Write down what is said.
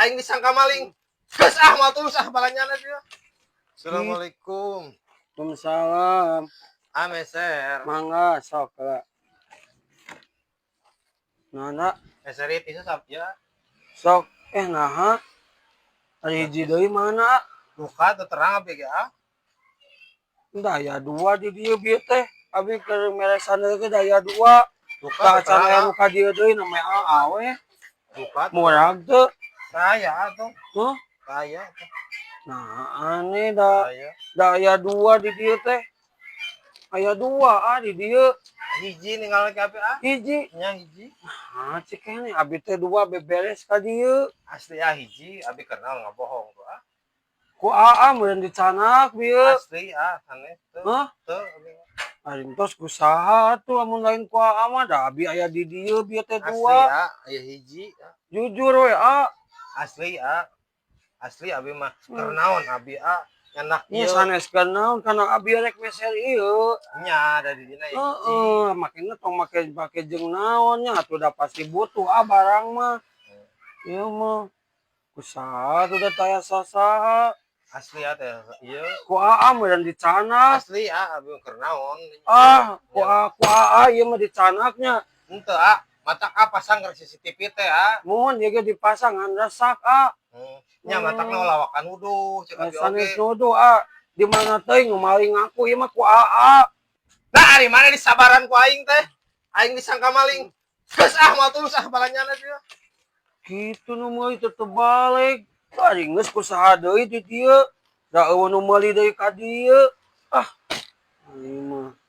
aing disangka maling. Geus mah tulus balanyana dia. Assalamualaikum. Waalaikumsalam. Meser. Mangga sok lah. Nana Meser itu sabja. sok naha. Ari hiji deui mana? Duka teu terang abi ge Daya dua di dieu bieu teh. Abi keur meresan ge daya dua. Duka teu Can aya terang. nu ka dieu deui na mah awe. Duka Murag teu. saya tuh. Heuh? Saya tuh. Nah, aneh da. Saya. Daya dua di dieu teh. Aya dua di dieu. Hiji ninggal ke abi Hiji. Nya hiji. Ah, cek ini abi teh dua beberes ka dieu. Asli hiji abi kenal ngabohong tuh Ku aa meureun dicanak bieu. Asli sange teu. Hah? Teu. Ari entos kusaha tuh amun lain ku aa mah da abi aya di dieu bieu teh Asli dua. aya hiji. Jujur we Asli asli abi mah keur naon abi nyanak Nya ieu saneskeun naon kana abi rek meser ieu. nya dari dina hiji. Heeh, makanya tong make jeung naon nya atuh da pasti butuh barang mah. Ieu mah kusaha tuh da taya sasaha. Asli teh ieu. Ku aa meureun dicanak. Asli abi keur naon. Ku aa ieu mah dicanaknya. Henteu matak pasang ke CCTV teh Mun ieu ge dipasang ngan resak nya matakna lawakan wuduh cek abi oge. Sanes nuduh di mana teuing nu maling aku ieu mah ku aa. Nah, ari mana disabaran ku aing teh? Aing disangka maling. Geus mah tulus balanyana dia. Kitu nu meuli teu balik. Ari geus kusaha deui di dieu. Da eueuh nu meuli deui ka dieu. Ieu mah